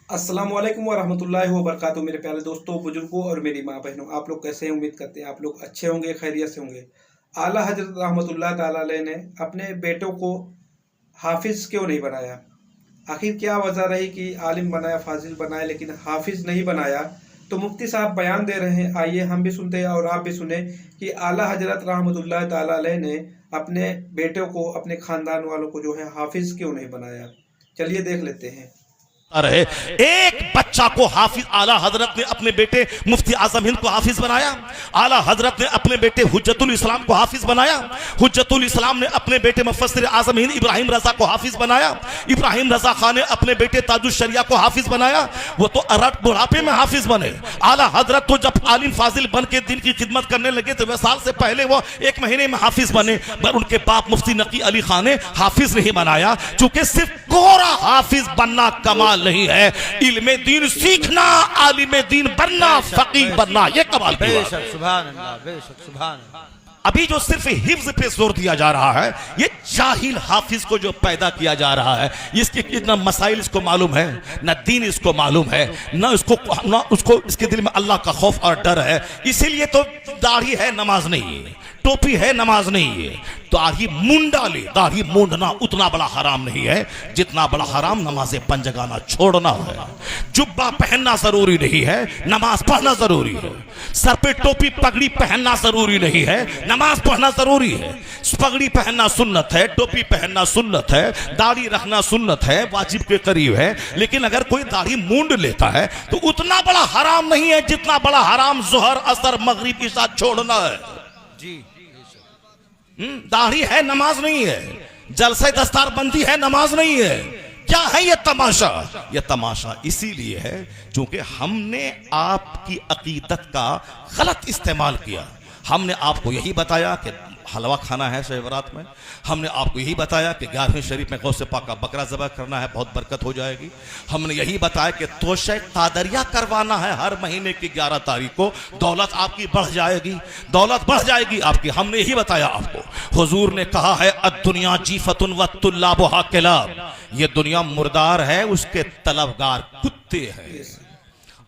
अस्सलाम वालेकुम वरहमतुल्लाहि वबरकातुहू। मेरे प्यारे दोस्तों, बुजुर्गों और मेरी माँ बहनों, आप लोग कैसे हैं? उम्मीद करते हैं आप लोग अच्छे होंगे, खैरियत से होंगे। आला हजरत रहमतुल्लाह ताला अलैह ने अपने बेटों को हाफिज क्यों नहीं बनाया? आखिर क्या वजह रही कि आलिम बनाया, फाजिल बनाया, लेकिन हाफिज नहीं बनाया? तो मुफ्ती साहब बयान दे रहे हैं, आइए हम भी सुनते हैं और आप भी सुने कि आला हजरत रहमतुल्लाह ताला अलैह ने अपने बेटों को, अपने खानदान वालों को जो है हाफिज क्यों नहीं बनाया। चलिए देख लेते हैं। रहे एक बच्चा को हाफिज आला हजरत ने अपने बेटे मुफ्ती आजम हिंद को हाफिज बनाया। आला हजरत ने अपने बेटे हुज्जतुल इस्लाम को हाफिज बनाया। हुज्जतुल इस्लाम ने अपने बेटे मुफस्सिर आजम हिंद इब्राहिम रजा को हाफिज बनाया। इब्राहिम रजा खान ने अपने बेटे ताजुल शरिया को हाफिज बनाया। वो तो अरट बुढ़ापे में हाफिज बने। आला हजरत तो जब आलिम फाजिल बन के दिन की खिदमत करने लगे तो वह साल से पहले वो 1 महीने में हाफिज बने, पर उनके बाप मुफ्ती नकी अली खान ने हाफिज नहीं बनाया, चूंकि सिर्फ कोरा हाफिज बनना कमाल नहीं है, इल्मे दीन सीखना, आलिम दीन बनना, फकीह बनना, ये कमाल की बात है। सुभान अल्लाह, बेशक सुभान अल्लाह। अभी जो सिर्फ हिफ्ज पे जोर दिया जा रहा है, ये जाहिल हाफिज को जो पैदा किया जा रहा है, इसके कितना मसाइल इसको मालूम है, न दीन इसको मालूम है, न उसको इसके दिल में अल्लाह का खौफ और डर है। इसीलिए तो दाढ़ी है नमाज नहीं है, टोपी है नमाज नहीं है। दाढ़ी मुंडा ले, दाढ़ी मुंडना उतना बड़ा हराम नहीं है जितना बड़ा हराम नमाज़े पंजगाना छोड़ना है। जुब्बा पहनना जरूरी नहीं है, नमाज पढ़ना जरूरी है। सर पे टोपी पगड़ी पहनना जरूरी नहीं है, नमाज पढ़ना जरूरी है। पगड़ी पहनना सुन्नत है, टोपी पहनना सुन्नत है, दाढ़ी रखना सुन्नत है, वाजिब के करीब है। लेकिन अगर कोई दाढ़ी मूंड लेता है तो उतना बड़ा हराम नहीं है जितना बड़ा हराम जोहर असर मगरिब के साथ छोड़ना है। जी दाढ़ी है नमाज नहीं है, जलसे दस्तार बंदी है नमाज नहीं है। क्या है ये तमाशा? ये तमाशा इसीलिए है क्योंकि हमने आपकी अकीदत का गलत इस्तेमाल किया। हमने आपको यही बताया कि हलवा खाना है शब बारात में, हमने आपको यही बताया कि 11वीं शरीफ में गौसे पाक का बकरा ज़बह करना है, बहुत बरकत हो जाएगी। हमने यही बताया कि तोशे कादरिया करवाना है हर महीने की 11 तारीख को, दौलत आपकी बढ़ जाएगी, दौलत बढ़ जाएगी आपकी। हमने यही बताया आपको। हुजूर ने कहा है अद्दुनिया जीफतुन व तुल्लाबुहा किलाब, ये दुनिया मुर्दार है, उसके तलबगार कुत्ते हैं।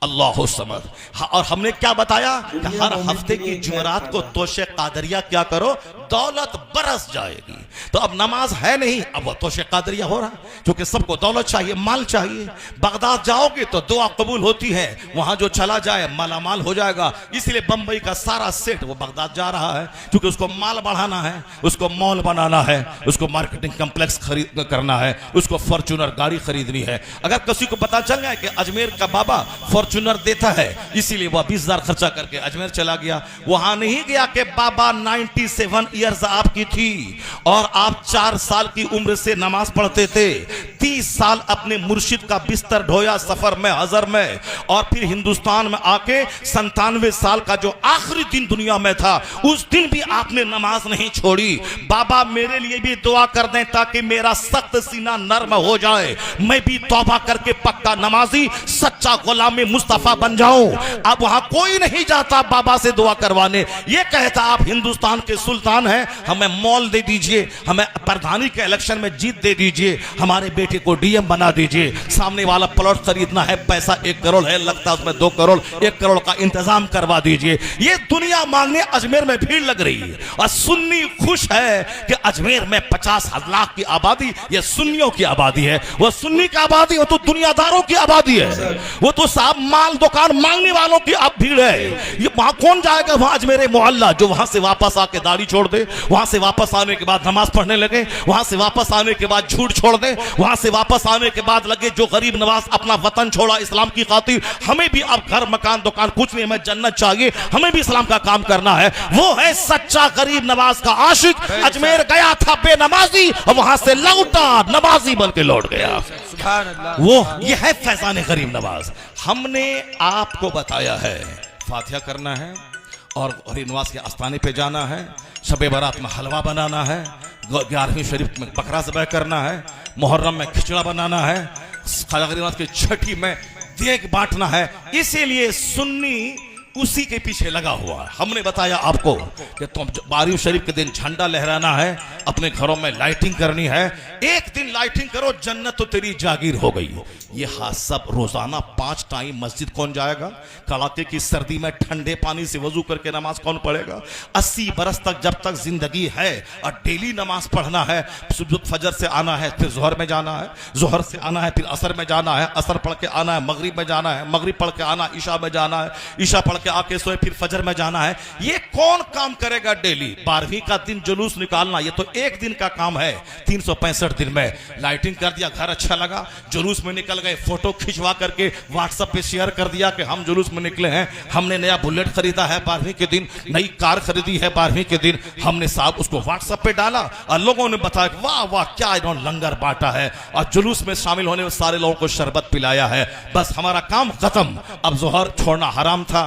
अल्लाह समद। और हमने क्या बताया कि हर हफ्ते की जुमेरात को तोशे कादरिया क्या करो, दौलत बरस जाएगी। तो अब नमाज है नहीं, अब वो तोशे कादरिया हो रहा, क्योंकि सबको दौलत चाहिए, माल चाहिए। बगदाद जाओगे तो दुआ कबूल होती है, वहां जो चला जाए माला माल हो जाएगा। इसलिए बंबई का सारा सेठ वो बगदाद जा रहा है, क्योंकि उसको माल बढ़ाना है, उसको मॉल बनाना है, उसको मार्केटिंग कम्प्लेक्स खरीद करना है, उसको फॉर्च्यूनर गाड़ी खरीदनी है। अगर किसी को पता चल गया कि अजमेर का बाबा फॉर्च्यूनर देता है, इसीलिए वह 20,000 खर्चा करके अजमेर चला गया। वहां नहीं गया कि बाबा 97 ईयर्स आपकी थी और आप 4 साल की उम्र से नमाज पढ़ते थे, 30 साल अपने मुर्शिद का बिस्तर ढोया सफर में, हजर में, और फिर हिंदुस्तान में आके 97 साल का जो आखिरी दिन दुनिया में था, उस दिन भी आपने नमाज नहीं छोड़ी। बाबा मेरे लिए भी दुआ कर दें ताकि मेरा सख्त सीना नर्म हो जाए, मैं भी तौबा करके पक्का नमाजी सच्चा गुलाम मुस्तफा बन जाऊं। अब वहां कोई नहीं जाता बाबा से दुआ करवाने, ये कहता आप हिंदुस्तान के सुल्तान हैं, हमें मॉल दे दीजिए, हमें प्रधानी के इलेक्शन में जीत दे दीजिए, हमारे बेटे को डीएम बना दीजिए, सामने वाला प्लॉट खरीदना है, पैसा 1 करोड़ है, लगता है उसमें 2 करोड़, 1 करोड़ का इंतजाम करवा दीजिए। ये दुनिया मांगने अजमेर में भीड़ लग रही है। और सुन्नी खुश है कि अजमेर में 50 लाख की आबादी, ये सुन्नियों की आबादी है। वो सुन्नी की आबादी, वो तो दुनियादारों की आबादी है, वो तो साहब माल दुकान मांगने वालों की अब भीड़ है। ये वहां कौन जाएगा? वहां अजमेर मोहल्ला जो वहां से वापस आके दाढ़ी छोड़ दे, वहां से वापस आने के बाद नमाज पढ़ने लगे, वहां से वापस आने के बाद झूठ छोड़ दे, वहां से वापस आने के बाद लगे जो गरीब नवाज अपना वतन छोड़ा इस्लाम की खातिर, हमें भी अब घर मकान दुकान कुछ नहीं, हमें जन्नत चाहिए, हमें भी इस्लाम का काम करना है। वो है सच्चा गरीब नवाज का आशिक। अजमेर गया था बेनमाजी और वहां से लौटा नमाजी बन के लौट गया। वो ये है फैजान गरीब नवाज। हमने आपको बताया है फातिहा करना है और गरीब नवाज के आस्थाने पे जाना है, शबे बारात में हलवा बनाना है, 11वीं शरीफ में बकरा ज़बह करना है, मुहर्रम में खिचड़ा बनाना है, ख्वाजा गरीब नवाज की छठी में देग बांटना है। इसीलिए सुन्नी उसी के पीछे लगा हुआ है। हमने बताया आपको कि तुम बारिश शरीफ के दिन झंडा लहराना है, अपने घरों में लाइटिंग करनी है, एक दिन लाइटिंग करो जन्नत तो तेरी जागीर हो गई। ये हाथ सब रोजाना 5 टाइम मस्जिद कौन जाएगा? कड़ाके की सर्दी में ठंडे पानी से वजू करके नमाज कौन पढ़ेगा? 80 बरस तक जब तक जिंदगी है और डेली नमाज पढ़ना है, सुबह फजर से आना है, फिर जोहर में जाना है, जोहर से आना है, फिर असर में जाना है, असर पढ़ के आना है, मगरिब में जाना है, मगरिब पढ़ के आना, ईशा में जाना है, ईशा पढ़ के आके सोए, फिर फजर में जाना है। ये कौन काम करेगा डेली? 12वीं का दिन जुलूस निकालना ये तो एक दिन का काम है, 365 दिन में। लाइटिंग कर दिया, घर अच्छा लगा, जुलूस में निकल गए, फोटो खिंचवा करके व्हाट्सएप पे शेयर कर दिया कि हम जुलूस में निकले हैं, हमने नया बुलेट खरीदा है 12वीं के दिन, नई कार खरीदी है 12वीं के दिन, हमने साहब उसको व्हाट्सएप पे डाला और लोगों ने बताया वाह वाह क्या इन्होंने लंगर बांटा है और जुलूस में शामिल होने सारे लोगों को शरबत पिलाया है। बस हमारा काम खत्म। अब जोहर छोड़ना हराम था,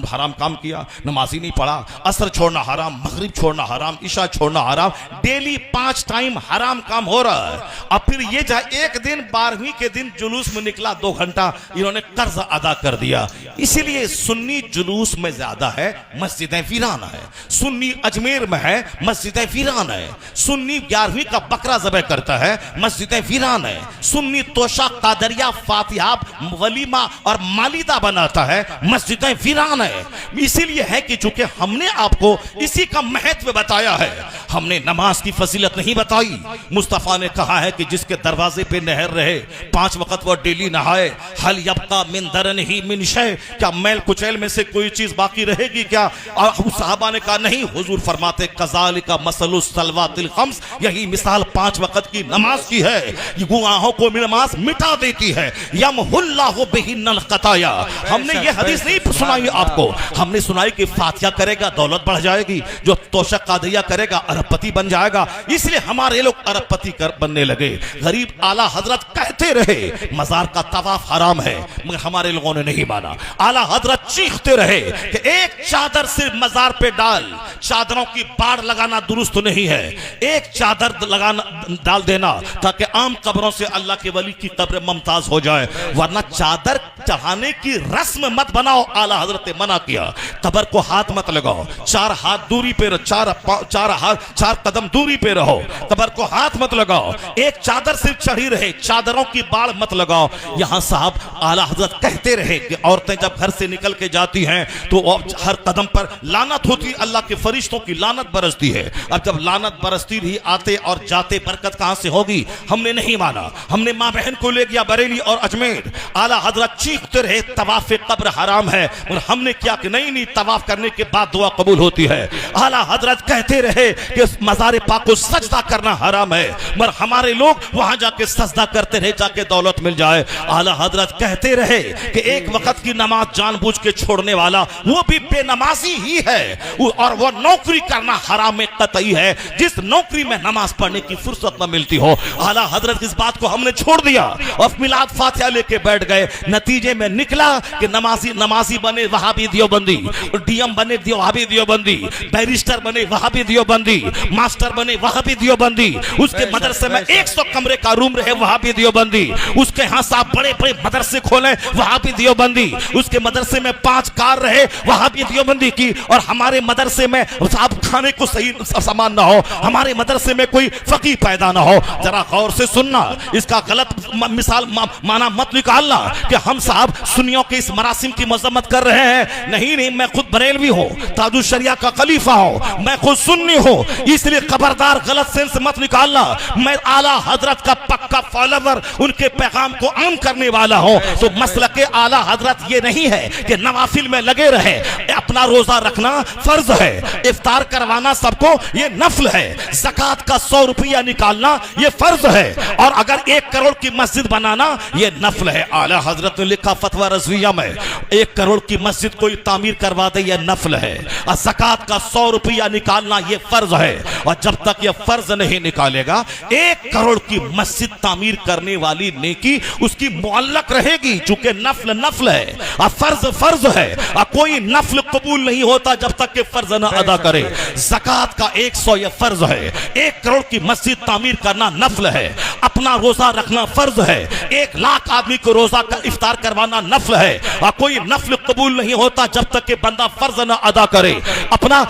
हराम काम किया, नमाज ही नहीं पढ़ा, असर छोड़ना हराम, मगरिब छोड़ना हराम, ईशा छोड़ना हराम, डेली 5 टाइम हराम काम हो रहा है। अब फिर ये जाए एक दिन 12वीं के दिन जुलूस में निकला 2 घंटा, इन्होंने कर्ज अदा कर दिया। इसीलिए सुन्नी जुलूस में ज्यादा है, मस्जिदें वीरान है। सुन्नी अजमेर में है, मस्जिदें वीरान है। सुन्नी 11वीं का बकरा ज़बह करता है, मस्जिदें वीरान है। सुन्नी तोशा कादरिया फातिहा वलीमा और मालिदा बनाता है, मस्जिदें वीरान है। इसीलिए है कि चूंकि हमने आपको इसी का महत्व बताया है, हमने नमाज की फजीलत नहीं बताई। मुस्तफा ने कहा है कि जिसके दरवाजे पे नहर रहे, 5 वक्त वो डेली नहाए, हल यबका मिन दरनिही मिन शै, क्या मैल कुचैल में से कोई चीज बाकी रहेगी क्या? और सहाबा ने कहा नहीं, हुजूर फरमाते कज़ालिका मसलुस सलवातिल खम्स, यही मिसाल 5 वक्त की नमाज की है। ये गुनाहों को नमाज मिटा देती है। यमहुल्लाहु बिहिन्नल खताया। हमने ये हदीस नहीं सुनाई आपको, हमने सुनाई कि फातिहा करेगा दौलत बढ़ जाएगी, जो तोशक कादरिया करेगा अरबपति बन जाएगा। इसलिए हमारे लोग अरबपति बनने लगे। गरीब आला हजरत कहते रहे मजार का तवाफ हराम है, मगर हमारे लोगों ने नहीं माना। आला हजरत चीखते रहे कि एक चादर सिर्फ मजार पे डाल, चादरों की बाढ़ लगाना दुरुस्त नहीं है। एक चादर लगाना डाल देना ताकि आम कब्रों से अल्लाह के वली की कब्र मुमताज हो जाए, वरना चादर चढ़ाने की रस्म मत बनाओ। आला हजरत ने मना किया। कब्र को हाथ मत लगाओ, 4 हाथ दूरी पे, 4 कदम दूरी पे रहो, कब्र को हाथ मत लगाओ। एक चादर सिर्फ चढ़ी रहे, चादरों की बाढ़ मत लगाओ। यहां साहब आला हजरत कहते रहे कि औरतें जब घर से निकल के जाती हैं तो हर कदम पर लानत होती, अल्लाह के फरिश्तों की लानत बरसती है। अब जब लानत बरसती रही, आते और जाते बरकत कहां से होगी? हमने नहीं माना। हमने मां बहन को ले गया बरेली और अजमेर। आला हजरत चीखते रहे तवाफ कब्र हराम है, और हमने क्या कि नहीं नहीं, तवाफ करने के बाद दुआ कबूल होती है। आला हजरत कहते रहे कि मज़ार पाक को सजदा करना हराम है, मगर हमारे लोग वहां जाके सजदा करते रहे, जाके दौलत मिल जाए। आला हजरत कहते रहे कि एक वक्त की नमाज जानबूझ के छोड़ने वाला वो भी बेनमाजी ही है, और वो नौकरी करना हराम में कतई है जिस नौकरी में नमाज पढ़ने की फुर्सत न मिलती हो। आला हजरत इस बात को हमने छोड़ दिया और मिलाद फातिहा लेके बैठ गए। नतीजे में निकला कि नमाजी बने वहाबी दियोबंदी, डीएम बने वहाबी दियोबंदी, बैरिस्टर बने वहाबी दियोबंदी, मास्टर बने वहाबी दियोबंदी, उसके मदरसे में 100 कमरे का रूम रहे वहाबी दियोबंदी, उसके यहाँ साहब बड़े बड़े मदरसे खोले वहाबी दियोबंदी, उसके मदरसे में 5 कार रहे वहाबी दियोबंदी की, और हमारे मदरसे में साहब खाने को सही सामान ना हो, हमारे मदरसे में कोई फकीह पैदा ना हो। जरा गौर से सुनना, इसका गलत मिसाल माना मत निकालना कि हम साहब सुन्नियों के इस मरासिम की मजम्मत कर रहे हैं। नहीं नहीं, मैं खुद बरेलवी हूँ, ताजुश शरिया का खलीफा हूँ, मैं खुद सुन्नी हूँ, इसलिए खबरदार गलत सेंस मत निकालना। मैं आला हजरत का पक्का फॉलोवर, उनके पैगाम को आम करने वाला हूँ। तो मसलक के आला हजरत ये नहीं है कि नवाफिल में लगे रहे, अपना रोजा रखना फर्ज है, इफ्तार करवाना सबको ये नफल है, ज़कात का 100 रुपया निकालना ये फर्ज है, और अगर 1 करोड़ की मस्जिद बनाना ये नफल है। आला हजरत ने लिखा फतवा रज़विया में, 1 करोड़ की मस्जिद कोई तामीर करवा दे ये नफल है, और ज़कात का 100 रुपया निकालना ये फर्ज है। और जब तक ये फर्ज नहीं निकालेगा, 1 करोड़ की मस्जिद तामीर करने वाली नेकी उसकी मुअल्लक रहेगी, चूंकि नफल नफल है और फर्ज फर्ज है, और कोई नफल कबूल नहीं होता जब तक के फर्ज न अदा करे। ज़कात का 100 ये फर्ज है, 1 करोड़ की मस्जिद तामीर करना नफल है। अपना रोजा रखना फर्ज है। 1 लाख आदमी को रोजा का इफ्तार करवाना नफल है, और कोई नफल कबूल नहीं होता जब तक कि बंदा फर्ज न अदा करे। अपना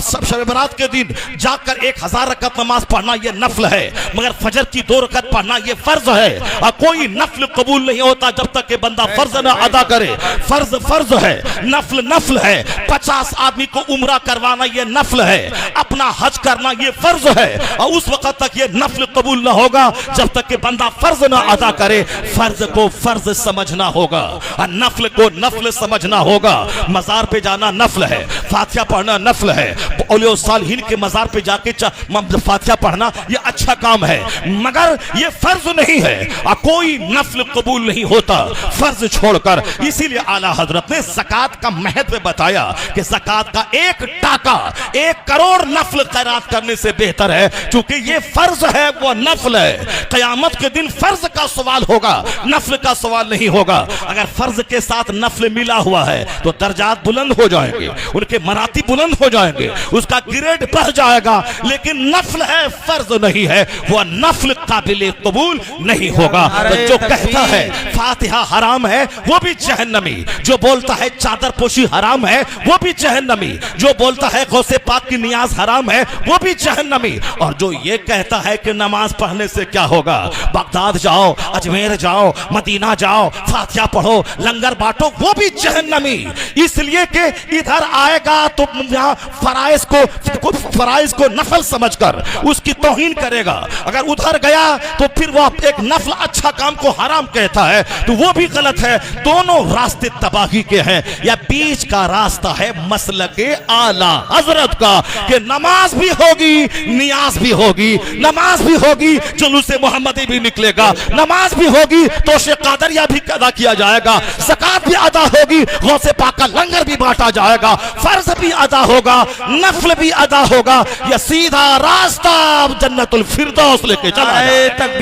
शब बरात के दिन जाकर 1000 रकत नमाज पढ़ना यह नफल है, मगर फजर की 2 रकत पढ़ना यह फर्ज है। और कोई नफल कबूल नहीं होता जब तक कि बंदा फर्ज न अदा करे। फर्ज फर्ज है, नफल नफल है। 50 आदमी को उम्रा करवाना यह नफल है, अपना हज करना यह फर्ज है, और उस वक्त तक यह नफल कबूल न होगा जब तक कि बंदा फर्ज न अदा करे। फर्ज को फर्ज समझना होगा और नफल को नफल समझना होगा। मजार पे जाना नफल है, फातिहा पढ़ना नफल है। औलिया सालिहीन के मजार पे जाके फातिहा पढ़ना यह अच्छा काम है, मगर यह फर्ज नहीं है, और कोई नफल कबूल नहीं होता फर्ज छोड़कर। इसीलिए आला हजरत ने ज़कात का महत्व बताया कि ज़कात का 1 टाका 1 करोड़ नफल खैरात करने से बेहतर है, क्योंकि ये फर्ज है, वो नफल है। क़यामत के दिन फर्ज का सवाल होगा, नफल का सवाल नहीं होगा। अगर फर्ज के साथ नफल मिला हुआ है तो दर्जात बुलंद हो जाएंगे, उनके मराती बुलंद हो जाएंगे, उसका ग्रेड बढ़ जाएगा। लेकिन नफल है, फर्ज नहीं है, वह नफल काबिल कबूल नहीं होगा। तो जो कहता है फातिहा हराम है वो भी जहन्नमी, जो बोलता है चादर पोशी हराम है वो भी जहन्नमी, जो बोलता है गौसे पाक की नियाज हराम है वो भी जहन्नमी, और जो ये कहता है कि नमाज पढ़ने से क्या होगा, बगदाद जाओ, अजमेर जाओ, मदीना जाओ, फातिहा पढ़ो, लंगर बांटो, वो भी जहन्नमी। इसलिए कि इधर आएगा तो यहाँ फराइज को नफल समझकर उसकी तौहीन करेगा, अगर उधर गया तो फिर वो एक नफल अच्छा काम को हराम कहता है, तो वो भी गलत है। दोनों रास्ते तबाही के हैं। या बीच का रास्ता है मसलके आला हजरत का, कि नमाज भी होगी, नियाज भी होगी, नमाज भी होगी, जुलूसे मोहम्मदी भी निकलेगा, नमाज भी होगी तो शेख कादरिया भी अदा किया जाएगा, ज़कात भी अदा होगी, गौसे पाक का लंगर भी बांटा जाएगा, फर्ज भी अदा होगा, नफल भी अदा होगा। यह सीधा रास्ता जन्नतुल फिरदौस लेके चला।